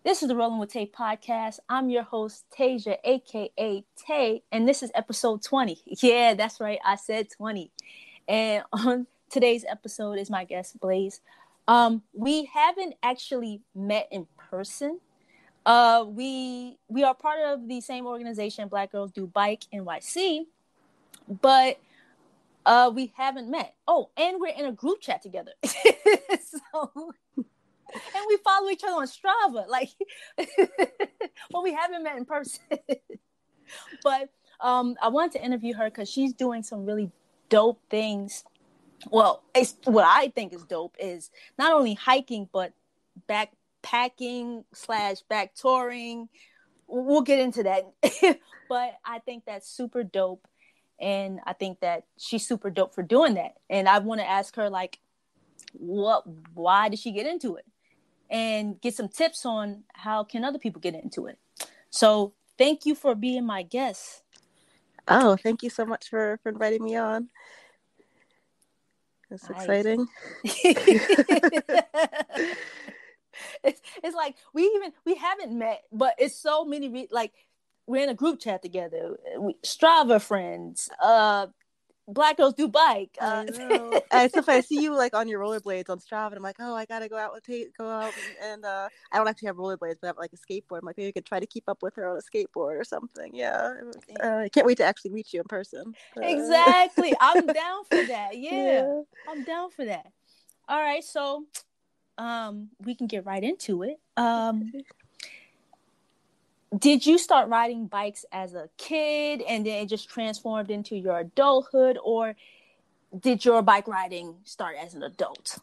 This is the Rolling with Tay podcast. I'm your host, Tasia, aka Tay, and this is episode 20. Yeah, that's right. I said 20. And on today's episode is my guest, Blaise. We haven't actually met in person. We are part of the same organization, Black Girls Do Bike NYC, but we haven't met. Oh, and we're in a group chat together. So and we follow each other on Strava, like, but we haven't met in person. But I wanted to interview her because she's doing some really dope things. Well, what I think is dope is not only hiking but backpacking / back touring. We'll get into that, but I think that's super dope, and I think that she's super dope for doing that. And I want to ask her, like, why did she get into it? And get some tips on how can other people get into it. So thank you for being my guest. Oh, thank you so much for inviting me on. It's exciting. It's like we haven't met, but it's so many like we're in a group chat together. Strava friends, Black Girls Do Bike. I know. It's so funny. I see you like on your rollerblades on Strava, and I'm like, oh, I gotta go out and I don't actually have rollerblades, but I have like a skateboard. I'm like, maybe I could try to keep up with her on a skateboard or something. Yeah, I can't wait to actually meet you in person. Exactly, I'm down for that. Yeah, I'm down for that. All right, so we can get right into it. Did you start riding bikes as a kid and then it just transformed into your adulthood, or did your bike riding start as an adult?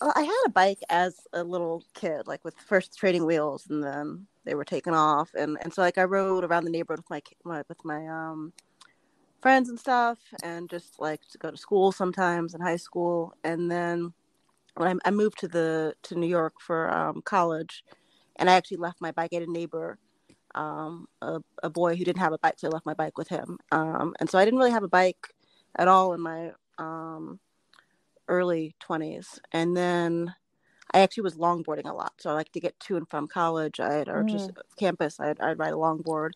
Well, I had a bike as a little kid, like with first training wheels, and then they were taken off, and so like I rode around the neighborhood with my friends and stuff, and just like to go to school sometimes in high school, and then when I moved to New York for college, and I actually left my bike at a neighbor. A boy who didn't have a bike, so I left my bike with him. And so I didn't really have a bike at all in my early 20s. And then I actually was longboarding a lot. So I like to get to and from college just campus. I'd ride a longboard.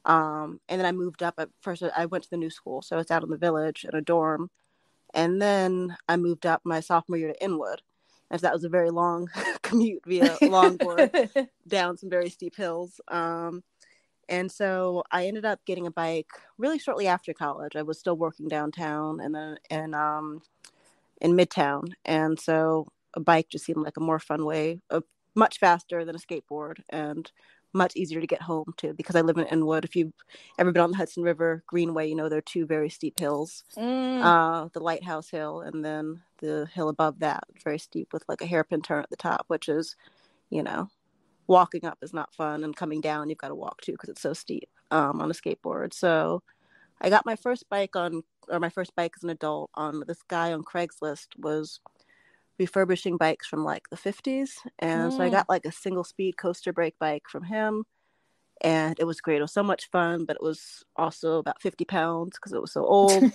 And then I moved up. At first, I went to the new school. So I was out in the village in a dorm. And then I moved up my sophomore year to Inwood. And so that was a very long commute via longboard down some very steep hills. And so I ended up getting a bike really shortly after college. I was still working downtown and then in Midtown. And so a bike just seemed like a more fun way, much faster than a skateboard and much easier to get home to, because I live in Inwood. If you've ever been on the Hudson River Greenway, you know there are two very steep hills. The Lighthouse Hill and then the hill above that, very steep with like a hairpin turn at the top, which is, walking up is not fun, and coming down you've got to walk too because it's so steep on a skateboard. So I got my first bike my first bike as an adult on this guy on Craigslist was refurbishing bikes from like the 50s, and so I got like a single speed coaster brake bike from him, and it was great. It was so much fun, but it was also about 50 pounds because it was so old.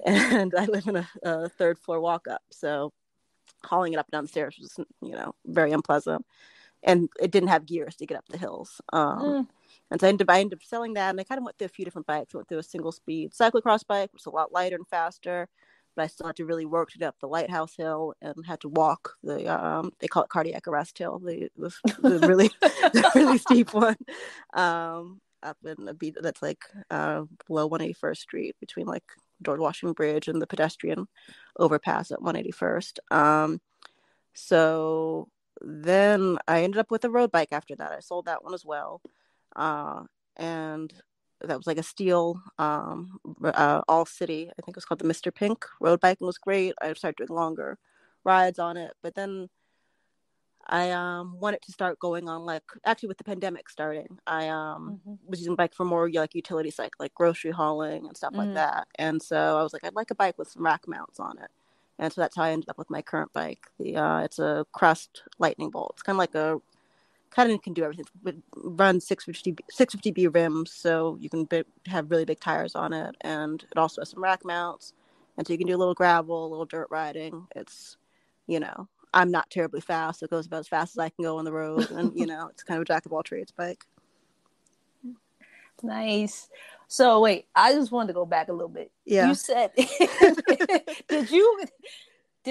And I live in a third floor walk up, so hauling it up and down the stairs was very unpleasant, and it didn't have gears to get up the hills. And so I ended up selling that, and I kind of went through a few different bikes. I went through a single speed cyclocross bike, which was a lot lighter and faster, but I still had to really work to get up the Lighthouse Hill and had to walk the they call it cardiac arrest hill, the really the really steep one, up in a beat that's like below 181st Street between like George Washington Bridge and the pedestrian overpass at 181st. So then I ended up with a road bike after that. I sold that one as well. And that was like a steel all city, I think it was called the Mr. Pink road bike, and was great. I started doing longer rides on it, but then I wanted to start going on, like, actually with the pandemic starting, I was using a bike for more like utility cycle, like grocery hauling and stuff like that. And so I was like, I'd like a bike with some rack mounts on it. And so that's how I ended up with my current bike. It's a Crest Lightning Bolt. It's kind of can do everything. It runs 650B rims, so you can have really big tires on it, and it also has some rack mounts, and so you can do a little gravel, a little dirt riding. It's, I'm not terribly fast. So it goes about as fast as I can go on the road. And, it's kind of a jack of all trades bike. Nice. So wait, I just wanted to go back a little bit. Yeah. You said, did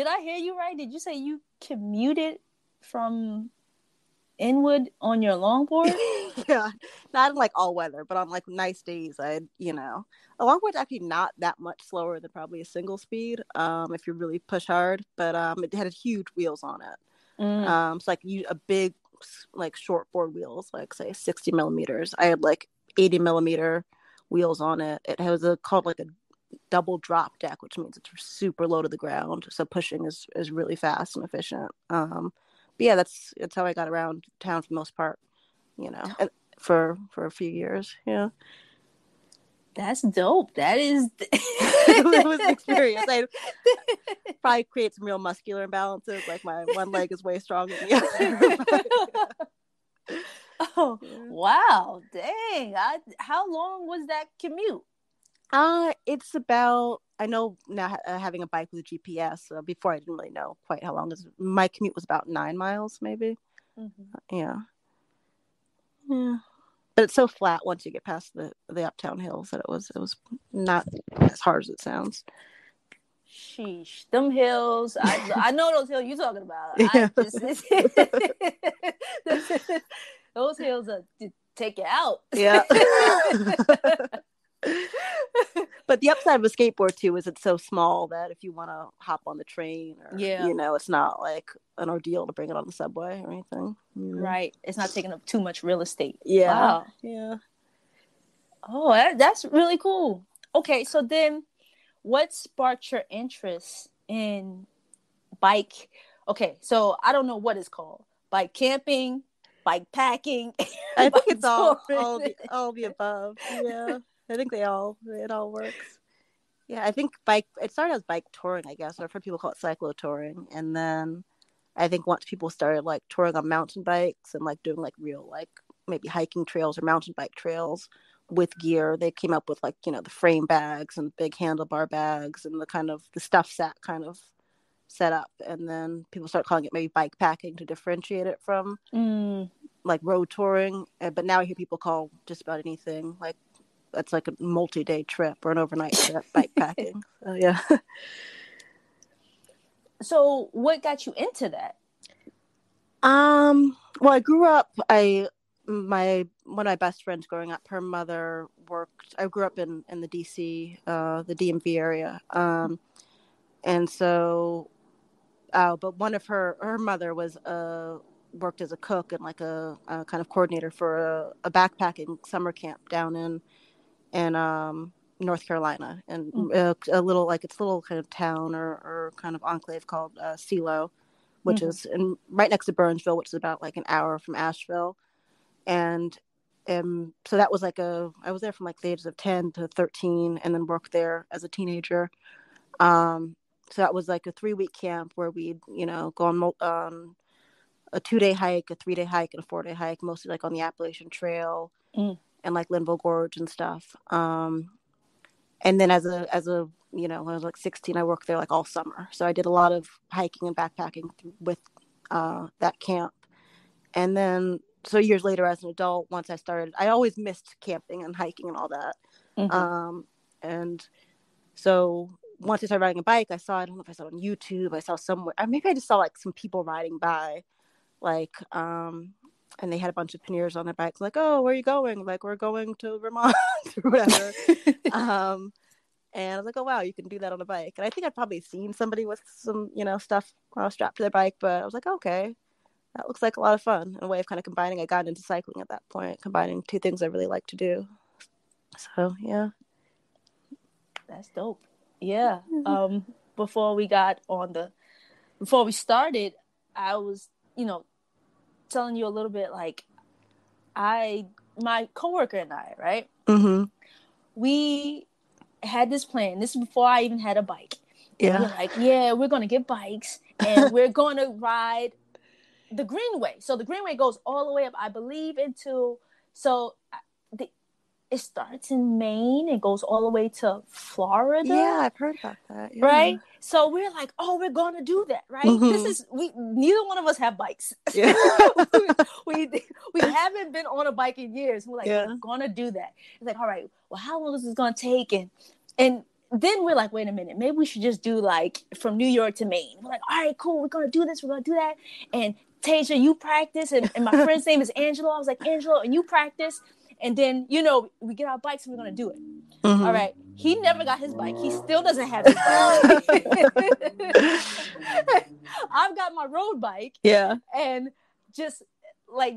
I hear you right? Did you say you commuted from Inwood on your longboard? Yeah, not in like all weather, but on like nice days, a longboard's actually not that much slower than probably a single speed, if you really push hard. But it had huge wheels on it. So like a big like short board wheels, like say 60 millimeters. I had like 80 millimeter wheels on it. It has called like a double drop deck, which means it's super low to the ground, so pushing is really fast and efficient. But yeah, that's how I got around town for the most part, and for a few years. Yeah. That's dope. That is It was an experience. I probably create some real muscular imbalances, like my one leg is way stronger than the other. Oh, wow. Dang. How long was that commute? It's about, I know now, having a bike with a GPS. Before I didn't really know quite how long. My commute was about 9 miles, maybe. Yeah. But it's so flat once you get past the uptown hills that it was not as hard as it sounds. Sheesh, them hills. I know those hills you're talking about. Yeah. Those hills are to take you out. Yeah. But the upside of a skateboard too is it's so small that if you want to hop on the train or it's not like an ordeal to bring it on the subway or anything. Right. It's not taking up too much real estate. Yeah. Wow. Yeah. Oh, that's really cool. Okay, so then what sparked your interest in bike? Okay, so I don't know what it's called. Bike camping, bike packing. I think it's all the above. Yeah. I think it all works. Yeah, I think it started as bike touring, I guess. I've heard people call it cyclo touring. And then I think once people started like touring on mountain bikes and like doing like real like maybe hiking trails or mountain bike trails with gear, they came up with like, the frame bags and big handlebar bags and the kind of the stuff sack kind of set up. And then people started calling it maybe bike packing to differentiate it from like road touring. But now I hear people call just about anything like it's like a multi-day trip or an overnight trip bike packing. So yeah. So what got you into that? Well, I grew up, one of my best friends growing up, her mother worked, I grew up in the DC, the DMV area. And so, but one of her mother was, worked as a cook and like a kind of coordinator for a backpacking summer camp down in North Carolina, and a little kind of town or kind of enclave called Silo, which is right next to Burnsville, which is about like an hour from Asheville. And so that was like I was there from like the ages of 10 to 13 and then worked there as a teenager. So that was like a 3-week camp where we'd, go on a 2-day hike, a 3-day hike, and a 4-day hike, mostly like on the Appalachian Trail and like Linville Gorge and stuff. And then as a when I was like 16, I worked there like all summer. So I did a lot of hiking and backpacking with that camp. And then so years later as an adult, once I started, I always missed camping and hiking and all that. And so once I started riding a bike, I don't know if I saw it on YouTube, I saw somewhere, maybe I just saw like some people riding by, like, and they had a bunch of panniers on their bikes, like, oh, where are you going? Like, we're going to Vermont or whatever. And I was like, oh, wow, you can do that on a bike. And I think I'd probably seen somebody with some, stuff strapped to their bike, but I was like, okay, that looks like a lot of fun. A way of kind of combining, I got into cycling at that point, combining two things I really like to do. So, yeah. That's dope. Yeah. Before we started, I was, telling you a little bit, like, my coworker and I, right? We had this plan. This is before I even had a bike. And we're like, yeah, we're going to get bikes and we're going to ride the Greenway. So the Greenway goes all the way up, I believe, it starts in Maine and goes all the way to Florida. Yeah, I've heard about that. Yeah. Right? So we're like, oh, we're going to do that, right? Neither one of us have bikes. Yeah. we haven't been on a bike in years. We're like, we're going to do that. It's like, all right, well, how long is this going to take? And then we're like, wait a minute, maybe we should just do like from New York to Maine. We're like, all right, cool. We're going to do this. We're going to do that. And Tasia, you practice. And my friend's name is Angelo. I was like, Angelo, and you practice. And then, we get our bikes and we're going to do it. All right. He never got his bike. He still doesn't have his bike. I've got my road bike. Yeah. And just like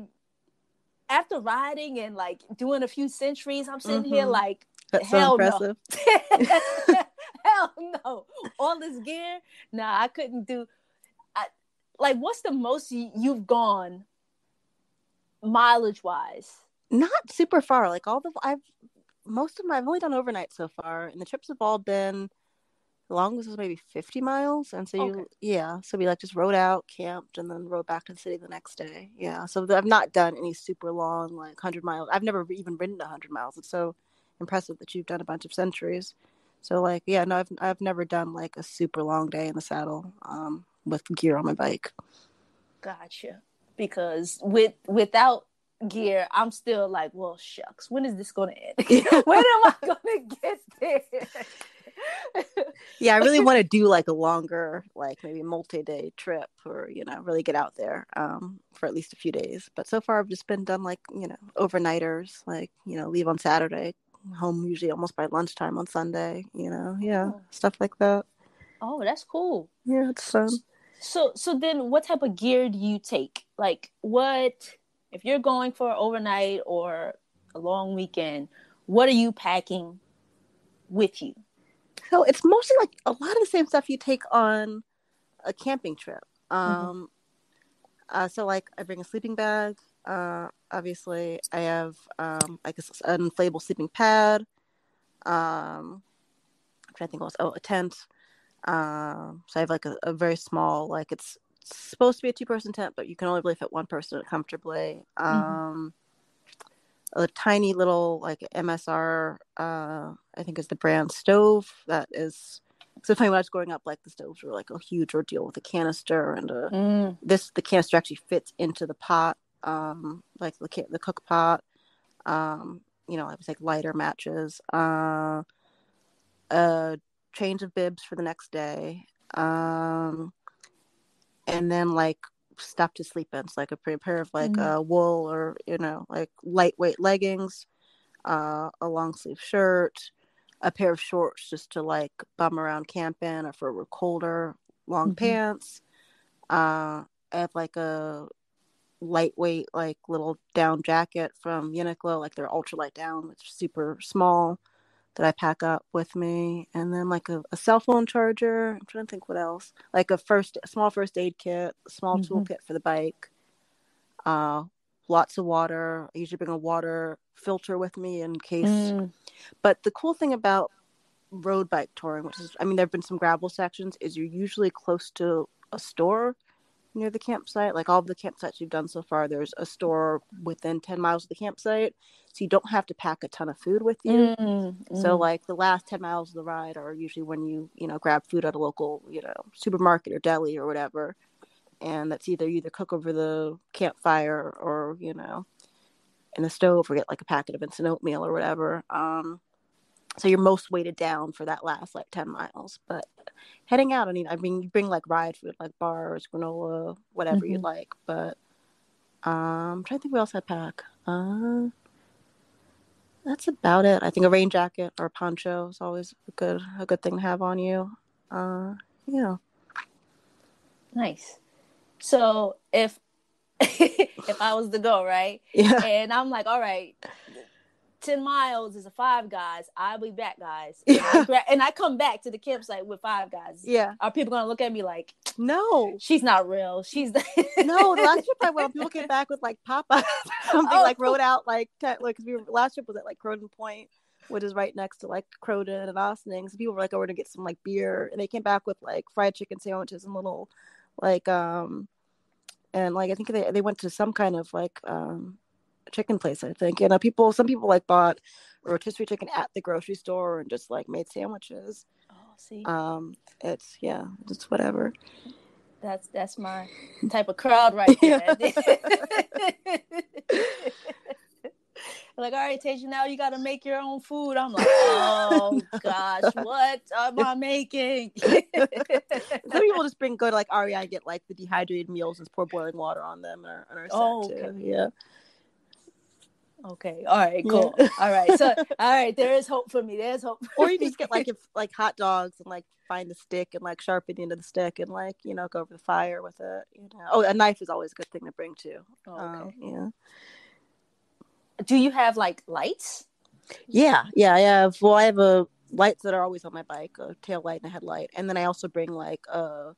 after riding and like doing a few centuries, I'm sitting here like, that's hell so impressive. No. Hell no. All this gear. Nah, I couldn't do. Like, what's the most you've gone mileage wise? Not super far. Like I've only done overnight so far, and the trips have all been, the longest was maybe 50 miles. And so so we like just rode out, camped, and then rode back to the city the next day. Yeah. So I've not done any super long, like 100 miles. I've never even ridden 100 miles. It's so impressive that you've done a bunch of centuries. So like, yeah, no, I've never done like a super long day in the saddle with gear on my bike. Gotcha. Because without gear, I'm still like, well, shucks, when is this going to end? When am I going to get there? Yeah, I really want to do like a longer, like maybe multi-day trip, or really get out there for at least a few days. But so far I've just been done like overnighters, like leave on Saturday, home usually almost by lunchtime on Sunday. Stuff like that. Oh, that's cool. Yeah, it's fun. So then what type of gear do you take? Like, what if you're going for overnight or a long weekend, what are you packing with you? So it's mostly like a lot of the same stuff you take on a camping trip. So like I bring a sleeping bag. Obviously I have like an inflatable sleeping pad. I'm trying to think what else. Oh, a tent. So I have like a very small, like it's supposed to be a 2-person tent, but you can only really fit 1 person comfortably. A tiny little like MSR, I think is the brand stove. That is, so funny, when I was growing up, like the stoves were like a huge ordeal with a canister, and the canister actually fits into the pot, like the cook pot. It was like lighter matches, change of bibs for the next day, and then like stuff to sleep in. So like a pair of like wool, or like lightweight leggings, a long sleeve shirt, a pair of shorts just to like bum around camping, or for colder, long pants. I have like a lightweight like little down jacket from Uniqlo, like they're ultralight down, it's super small, that I pack up with me. And then like a cell phone charger. I'm trying to think what else. Like a small first aid kit, a small toolkit for the bike. Lots of water. I usually bring a water filter with me in case. But the cool thing about road bike touring, which is, there have been some gravel sections, is you're usually close to a store near the campsite. Like all of the campsites you've done so far, there's a store within 10 miles of the campsite, so you don't have to pack a ton of food with you. So like the last 10 miles of the ride are usually when you grab food at a local supermarket or deli or whatever, and that's either cook over the campfire, or in the stove, or get like a packet of instant oatmeal or whatever. So you're most weighted down for that last like 10 miles. But heading out, you bring like ride food, like bars, granola, whatever you'd like. But I'm trying to think what else I pack. That's about it. I think a rain jacket or a poncho is always a good thing to have on you. Yeah. Nice. So if I was to go, right? Yeah. And I'm like, all right, 10 miles is a 5 guys. I'll be back, guys. Yeah. And I come back to the campsite with 5 guys. Yeah. Are people going to look at me like, no, she's not real? No, the last trip I went, people came back with like Popeyes or something, like rode out like, because last trip was at like Croton Point, which is right next to like Croton and Ossining. So people were like, oh, we're going to get some like beer. And they came back with like fried chicken sandwiches and little like, and like, I think they went to some kind of like, chicken place, I think. Some people like bought a rotisserie chicken at the grocery store and just like made sandwiches. Oh, see, It's whatever. that's my type of crowd right there. Like, all right, Tasia, now you got to make your own food. I'm like, oh gosh, what am I making? Some people just bring good, like REI, get like the dehydrated meals and pour boiling water on them and are set Okay. too. Yeah. Okay. All right. Cool. Yeah. All right. So, all right. There is hope for me. There's hope. Or you can just get like hot dogs and like find a stick and like sharpen the end of the stick and like go over the fire with it. Oh, a knife is always a good thing to bring too. Okay. Yeah. Do you have like lights? Yeah. I have. Well, I have lights that are always on my bike, a tail light and a headlight, and then I also bring like a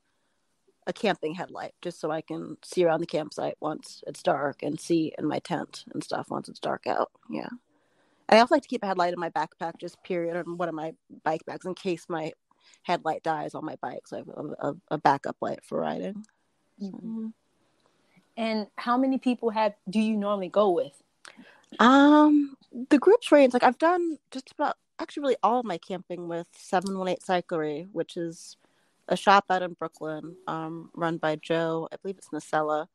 camping headlight just so I can see around the campsite once it's dark and see in my tent and stuff once it's dark out. Yeah. And I also like to keep a headlight in my backpack, just period, on one of my bike bags in case my headlight dies on my bike. So I have a backup light for riding. Mm-hmm. And how many people do you normally go with? The groups range. Like I've done just about actually really all of my camping with 718 Cyclery, which is a shop out in Brooklyn, run by Joe. I believe it's Nacella.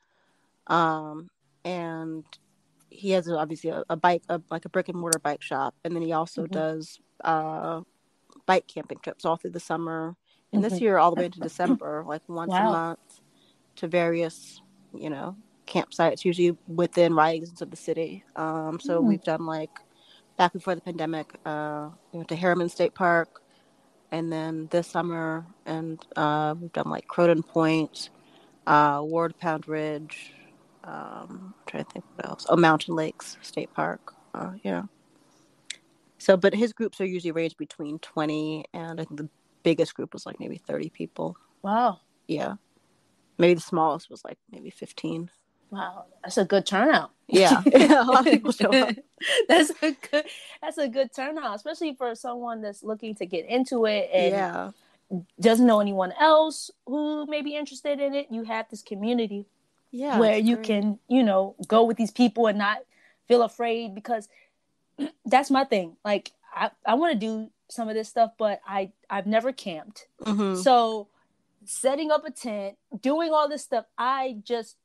And he has obviously a bike, like a brick and mortar bike shop, and then he also does bike camping trips all through the summer, and this year all the way into December, like once a month to various, campsites, usually within riding distance of the city. So we've done like back before the pandemic, we went to Harriman State Park, and then this summer, and we've done like Croton Point, Ward Pound Ridge. I'm trying to think what else. Oh, Mountain Lakes State Park. Yeah. So, but his groups are usually ranged between 20 and I think the biggest group was like maybe 30 people. Wow. Yeah. Maybe the smallest was like maybe 15. Wow, that's a good turnout. Yeah, a lot of people show up. That's a good turnout, especially for someone that's looking to get into it and doesn't know anyone else who may be interested in it. You have this community where you can, go with these people and not feel afraid, because that's my thing. Like I want to do some of this stuff, but I've never camped. Mm-hmm. So setting up a tent, doing all this stuff, I just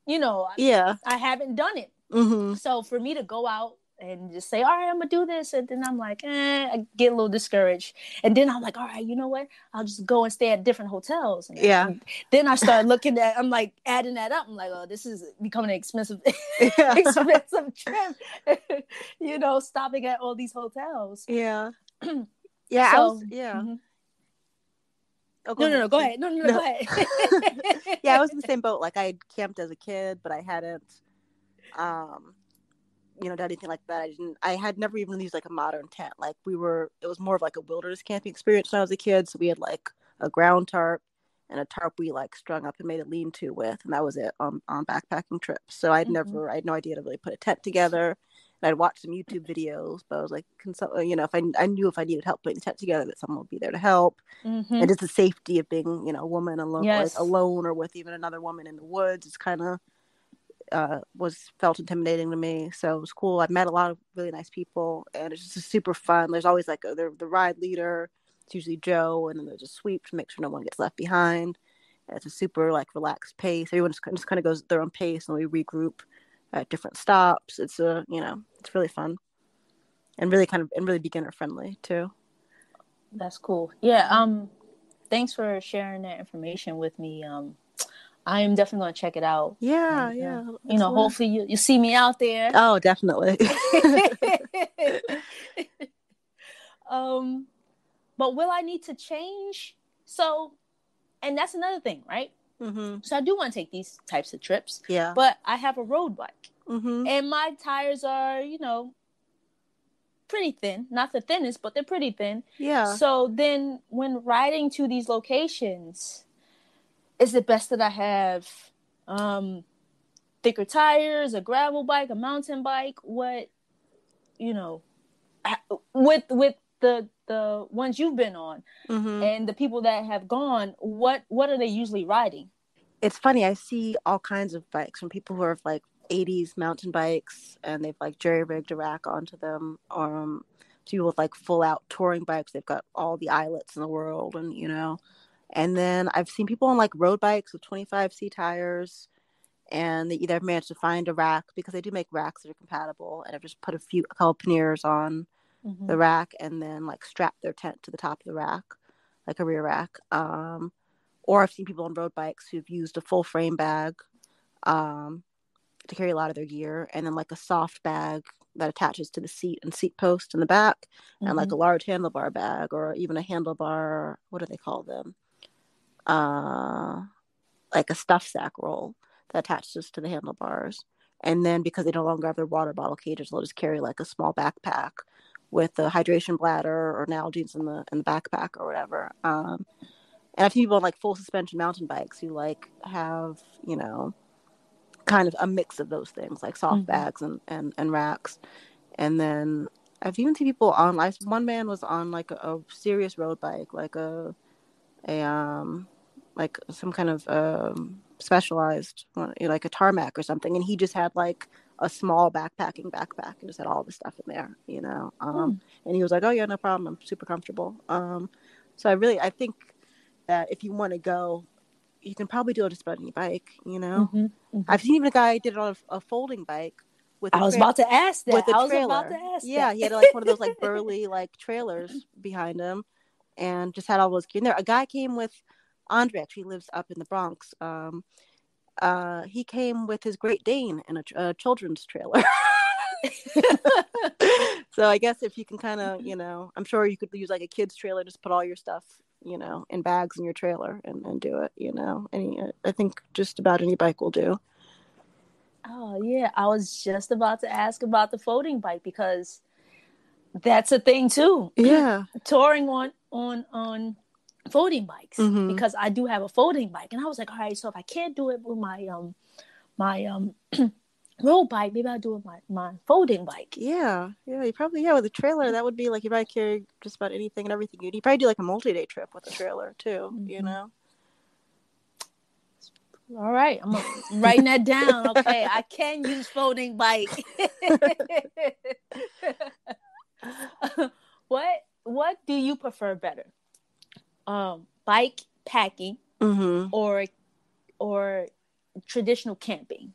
I haven't done it. Mm-hmm. So for me to go out and just say, all right, I'm gonna do this, and then I'm like, I get a little discouraged, and then I'm like, all right, you know what, I'll just go and stay at different hotels. And then I start looking at, I'm like adding that up, I'm like, oh, this is becoming an expensive expensive trip. Stopping at all these hotels. Mm-hmm. Oh, no, go ahead. No, go ahead. I was in the same boat. Like I had camped as a kid, but I hadn't, done anything like that. I had never even used like a modern tent. Like it was more of like a wilderness camping experience when I was a kid. So we had like a ground tarp and a tarp we like strung up and made a lean-to with, and that was it on backpacking trips. So I had no idea to really put a tent together. And I'd watched some YouTube videos, but I was like, if I knew if I needed help putting the tent together, that someone would be there to help. Mm-hmm. And just the safety of being, a woman alone, like alone or with even another woman in the woods, it's kind of felt intimidating to me. So it was cool. I met a lot of really nice people, and it's just super fun. There's always like the ride leader. It's usually Joe, and then there's a sweep to make sure no one gets left behind. And it's a super like relaxed pace. Everyone just kind of goes at their own pace, and we regroup at different stops. It's it's really fun, and really beginner friendly too. That's cool. Yeah. Thanks for sharing that information with me. I am definitely going to check it out. Yeah. And, hopefully you see me out there. Oh, definitely. But will I need to change? So, and that's another thing, right? Mm-hmm. So I do want to take these types of trips. Yeah. But I have a road bike. Mm-hmm. And my tires are, pretty thin. Not the thinnest, but they're pretty thin. Yeah. So then when riding to these locations, is it best that I have thicker tires, a gravel bike, a mountain bike? What, with the ones you've been on, mm-hmm. and the people that have gone, what are they usually riding? It's funny. I see all kinds of bikes from people who are like 80s mountain bikes, and they've like jerry rigged a rack onto them. People with like full out touring bikes, they've got all the eyelets in the world, and and then I've seen people on like road bikes with 25C tires, and they either managed to find a rack, because they do make racks that are compatible, and have just put a couple panniers on the rack, and then like strap their tent to the top of the rack, like a rear rack. Or I've seen people on road bikes who've used a full frame bag to carry a lot of their gear, and then like a soft bag that attaches to the seat and seat post in the back, and like a large handlebar bag, or even a handlebar, what do they call them? Like a stuff sack roll that attaches to the handlebars. And then because they no longer have their water bottle cages, they'll just carry like a small backpack with a hydration bladder or Nalgene's in the backpack or whatever. And I've seen people on like full suspension mountain bikes who like have, kind of a mix of those things, like soft bags and racks. And then I've even seen people on, like, one man was on like a serious road bike, like like some kind of specialized, like a tarmac or something, and he just had like a small backpacking backpack and just had all the stuff in there, and he was like, oh yeah, no problem, I'm super comfortable. So I think that if you want to go, you can probably do it just about any bike. I've seen even a guy did it on a folding bike with I was about to ask that. with a I was trailer. about to ask Yeah, that. he had like one of those like burly like trailers behind him, and just had all those gear in there. A guy came with Andre, actually lives up in the Bronx. He came with his Great Dane in a children's trailer. So I guess if you can kind of, I'm sure you could use like a kid's trailer, just put all your stuff, in bags in your trailer and do it, I think just about any bike will do. Oh yeah, I was just about to ask about the folding bike, because that's a thing too. Yeah. Touring on folding bikes, because I do have a folding bike, and I was like, all right, so if I can't do it with my road bike, maybe I'll do it with my folding bike. Yeah, you probably, with a trailer, that would be like, you probably carry just about anything and everything you probably do like a multi-day trip with a trailer too. All right, I'm writing that down. Okay, I can use folding bike. What do you prefer better? Bike packing or traditional camping?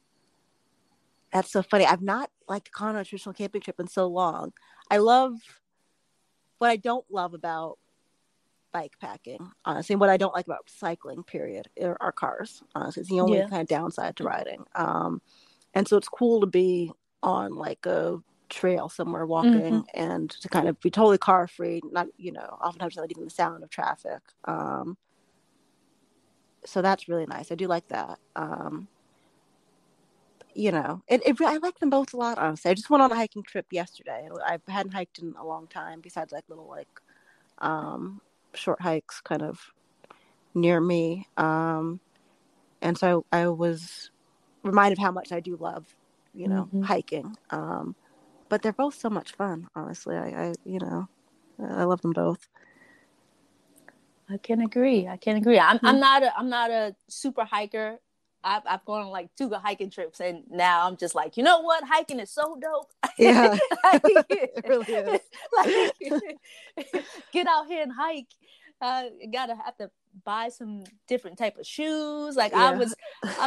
That's so funny. I've not like gone on a traditional camping trip in so long. What I don't love about bike packing, honestly, and what I don't like about cycling, period, are cars. Honestly, it's the only kind of downside to riding. And so it's cool to be on like a trail somewhere walking and to kind of be totally car free, not, oftentimes not even the sound of traffic. So that's really nice. I do like that. I like them both a lot, honestly. I just went on a hiking trip yesterday. I hadn't hiked in a long time, besides like little like short hikes kind of near me. And so I was reminded of how much I do love, hiking. But they're both so much fun, honestly. I love them both. I can agree. I'm not a super hiker. I've gone on like 2 hiking trips, and now I'm just like, you know what? Hiking is so dope. Yeah, it really is. Like, get out here and hike. Gotta have to buy some different type of shoes. Like I was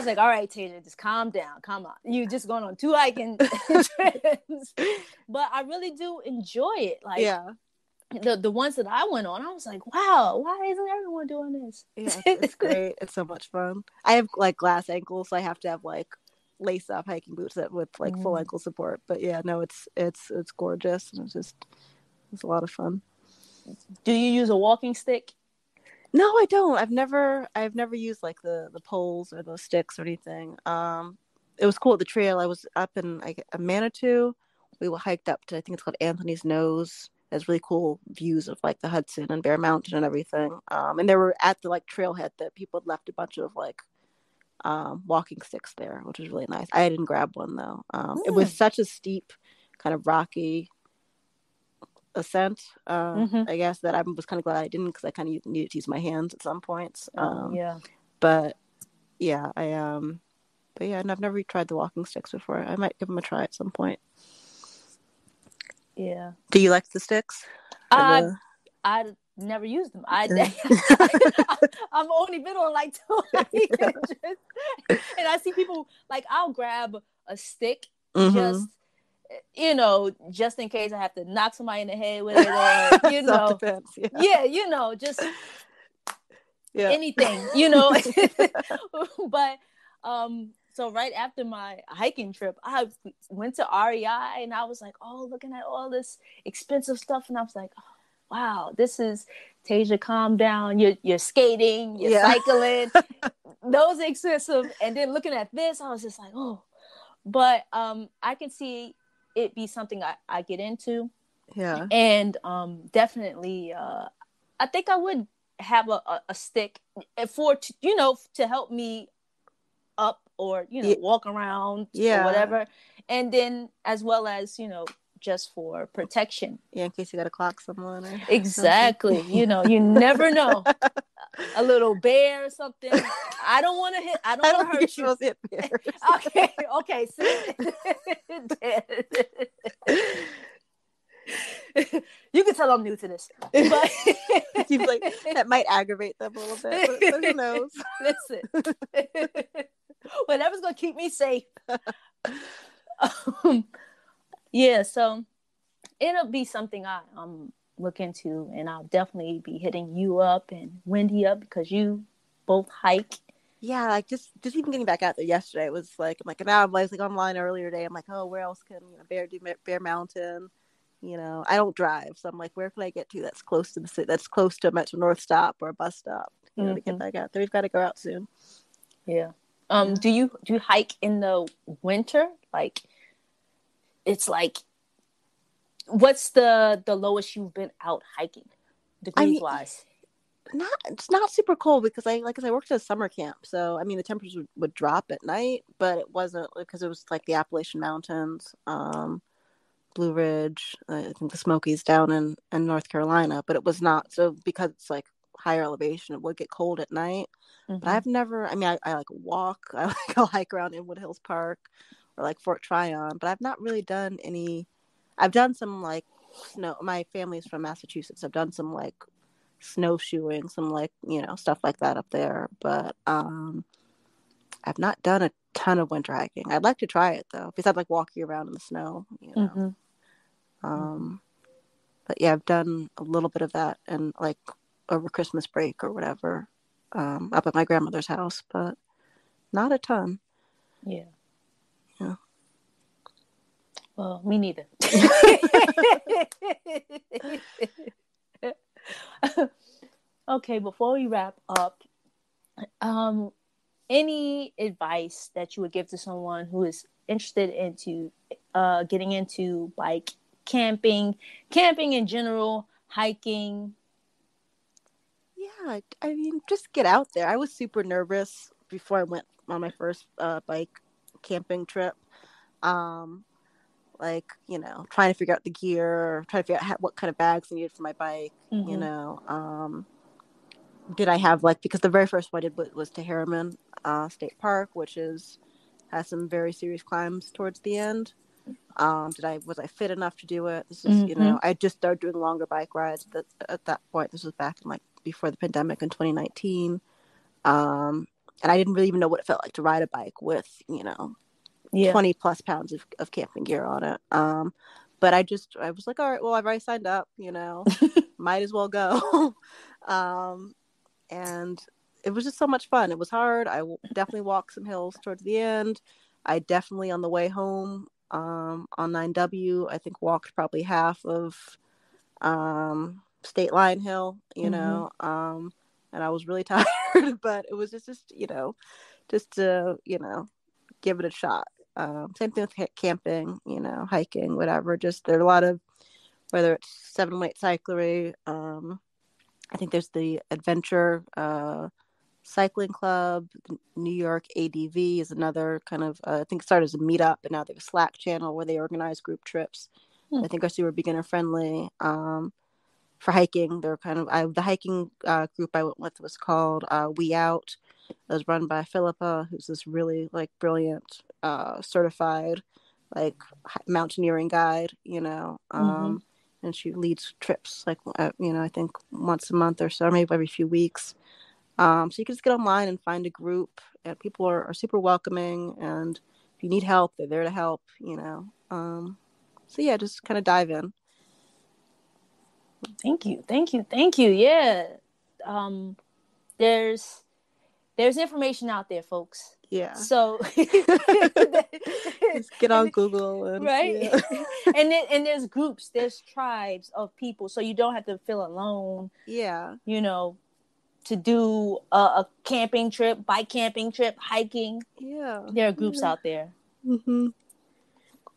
like, all right, Tasia, just calm down. Come on, you just going on 2 hiking trips, but I really do enjoy it. Like, the ones that I went on, I was like, wow, why isn't everyone doing this? Yeah, it's great. It's so much fun. I have like glass ankles, so I have to have like lace up hiking boots with like full ankle support. But yeah, no, it's gorgeous, and it's a lot of fun. Do you use a walking stick? No, I don't. I've never used like the poles or those sticks or anything. It was cool at the trail. I was up in like Manitou. We hiked up to, I think it's called Anthony's Nose. It has really cool views of like the Hudson and Bear Mountain and everything. And there were at the like trailhead that people had left a bunch of like walking sticks there, which was really nice. I didn't grab one though. It was such a steep, kind of rocky ascent, I guess, that I was kind of glad I didn't, because I kind of needed to use my hands at some points. But yeah, But yeah, and I've never tried the walking sticks before. I might give them a try at some point. Yeah. Do you like the sticks? I never used them. I've only been on like 2 and I see people like I'll grab a stick just just in case I have to knock somebody in the head with it, or self-defense. Yeah, just anything, But so right after my hiking trip, I went to REI and I was like, oh, looking at all this expensive stuff, and I was like, oh, wow, this is Tasia, calm down. You're skating, you're cycling, those are expensive. And then looking at this, I was just like, oh. But I can see it be something I get into. Yeah. And definitely, I think I would have a stick for to help me up or walk around or whatever, and then as well as just for protection. Yeah, in case you got to clock someone. Or exactly. You never know. A little bear or something. I don't want to hit. I don't want to hurt you. Hit bears. Okay. See. You can tell I'm new to this, but seems like that might aggravate them a little bit. But who knows? Listen, whatever's gonna keep me safe. Yeah, so it'll be something I'm look into, and I'll definitely be hitting you up and Wendy up because you both hike. Yeah, like just even getting back out there yesterday, it was like now I was like online earlier today. I'm like, oh, where else can Bear Mountain? I don't drive, so I'm like, where can I get to that's close to the city, that's close to a Metro North stop or a bus stop, to get back out there. We've got to go out soon. Yeah. Do you hike in the winter? Like, it's like, what's the lowest you've been out hiking, degrees wise? It's not super cold because I worked at a summer camp, so the temperatures would drop at night, but it wasn't because it was like the Appalachian Mountains, Blue Ridge, I think the Smokies down in North Carolina, but it was not, so because it's like higher elevation, it would get cold at night. But I've never, I like walk, I like go hike around Inwood Hills Park or like Fort Tryon, but I've not really done any. I've done some like snow. My family's from Massachusetts. I've done some like snowshoeing, some like stuff like that up there, but I've not done a ton of winter hiking. I'd like to try it though, besides like walking around in the snow, but yeah, I've done a little bit of that and like over Christmas break or whatever, up at my grandmother's house, but not a ton. Yeah. Well, me neither. Okay, before we wrap up, any advice that you would give to someone who is interested into getting into like camping in general, hiking? Yeah, just get out there. I was super nervous before I went on my first bike camping trip. Like, trying to figure out the gear, trying to figure out what kind of bags I needed for my bike, did I have because the very first one I did was to Harriman State Park, which has some very serious climbs towards the end. Was I fit enough to do it? This is, I just started doing longer bike rides at that point. This was back in before the pandemic in 2019. And I didn't really even know what it felt like to ride a bike with, 20 plus pounds of camping gear on it. But I was like, all right, well, I've already signed up, might as well go. And it was just so much fun. It was hard. I definitely walked some hills towards the end. I definitely on the way home, on 9W, I think walked probably half of, State Line Hill, and I was really tired, but it was just to, give it a shot. Same thing with camping, hiking, whatever. Just there are a lot of, whether it's 7-weight cyclery. I think there's the Adventure Cycling Club. New York ADV is another kind of. I think it started as a meetup, and now they have a Slack channel where they organize group trips. I think are super beginner friendly. For hiking, they're kind of the hiking group I went with was called We Out. It was run by Philippa, who's this really like brilliant, certified like mountaineering guide, Mm-hmm. and she leads trips like I think once a month or so, or maybe every few weeks. So you can just get online and find a group, and people are super welcoming, and if you need help, they're there to help. So yeah, just kind of dive in. Thank you, thank you, thank you. Yeah, um, there's information out there, folks. Yeah. So, Just get on and, Google and right, yeah. and there's groups, there's tribes of people, so you don't have to feel alone. Yeah. To do a camping trip, bike camping trip, hiking. Yeah. There are groups Yeah. out there. Mm-hmm.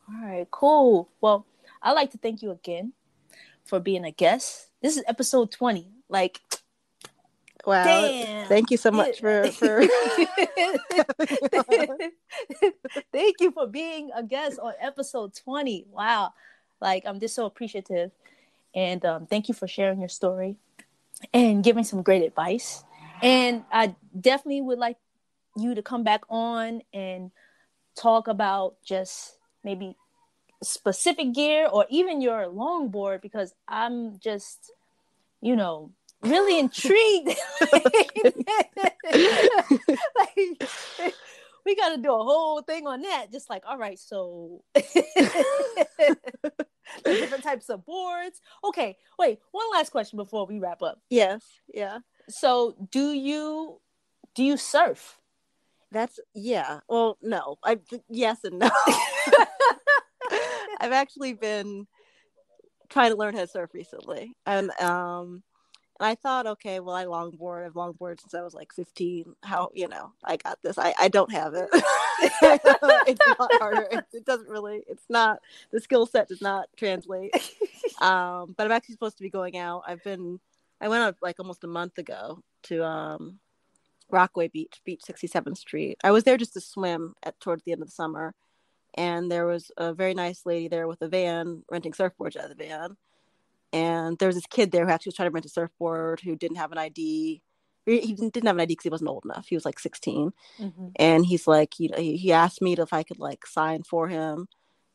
All right, cool. Well, I'd like to thank you again for being a guest. This is episode 20. Like, Wow. damn. Thank you so much for Thank you for being a guest on episode 20. Wow. Like, I'm just so appreciative. And thank you for sharing your story and giving some great advice. And I definitely would like you to come back on and talk about just maybe specific gear or even your longboard, because I'm just, really intrigued. Like, we got to do a whole thing on that. Just like, all right, so the different types of boards. Okay, wait, one last question before we wrap up. Yes. Yeah. So, do you surf? That's yeah. Well, no. Yes and no. I've actually been trying to learn how to surf recently, and I thought, okay, well, I've longboarded since I was like 15. How I got this. I don't have it. It's a lot harder. It doesn't really. It's not the skill set does not translate. But I'm actually supposed to be going out. I went out like almost a month ago to Rockaway Beach, 67th Street. I was there just to swim towards the end of the summer, and there was a very nice lady there with a van renting surfboards out of the van. And there was this kid there who actually was trying to rent a surfboard who didn't have an ID. He didn't have an ID because he wasn't old enough. He was like 16. Mm-hmm. And he's like, he asked me if I could like sign for him.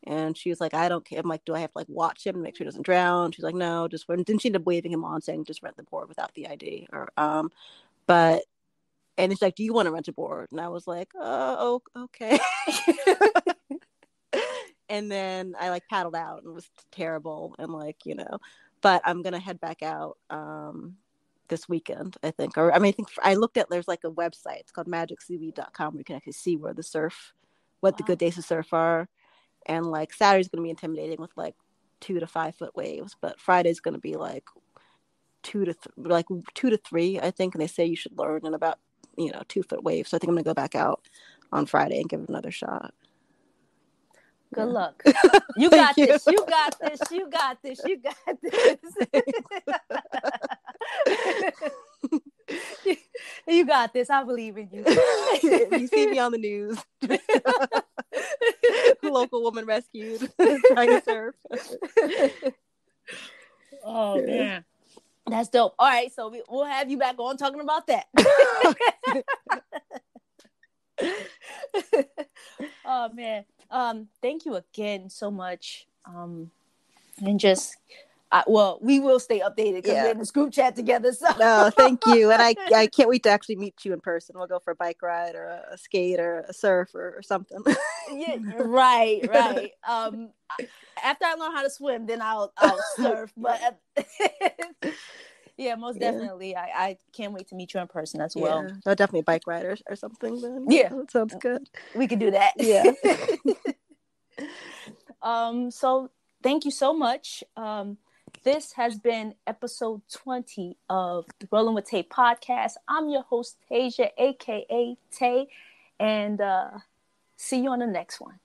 And she was like, I don't care. I'm like, do I have to like watch him and make sure he doesn't drown? She's like, no, just when. Didn't she end up waving him on saying just rent the board without the ID? But and it's like, do you want to rent a board? And I was like, oh, okay. And then I like paddled out and it was terrible. And like, but I'm going to head back out this weekend, I think. Or I mean, I think I looked at, there's like a website. It's called magicseaweed.com where you can actually see what the good days to surf are. And like Saturday's going to be intimidating with like 2 to 5 foot waves, but Friday's going to be like 2 to 3, I think. And they say you should learn in about 2 foot waves. So I think I'm going to go back out on Friday and give it another shot. Good luck. You got this. You got this. You got this. You got this. You got this. I believe in you. You see me on the news. Local woman rescued trying to surf. Oh, man. That's dope. All right. So we'll have you back on talking about that. Oh, man. Thank you again so much. And just, we will stay updated because we're in this group chat together. So. No, thank you. And I can't wait to actually meet you in person. We'll go for a bike ride or a skate or a surf or something. Yeah, right. After I learn how to swim, then I'll surf. But yeah, most definitely. I can't wait to meet you in person as well. Yeah, no, definitely a bike ride or something then. Yeah. That sounds good. We could do that. Yeah. So thank you so much. This has been episode 20 of the Rolling with Tay podcast. I'm your host, Tasia, aka Tay, and see you on the next one.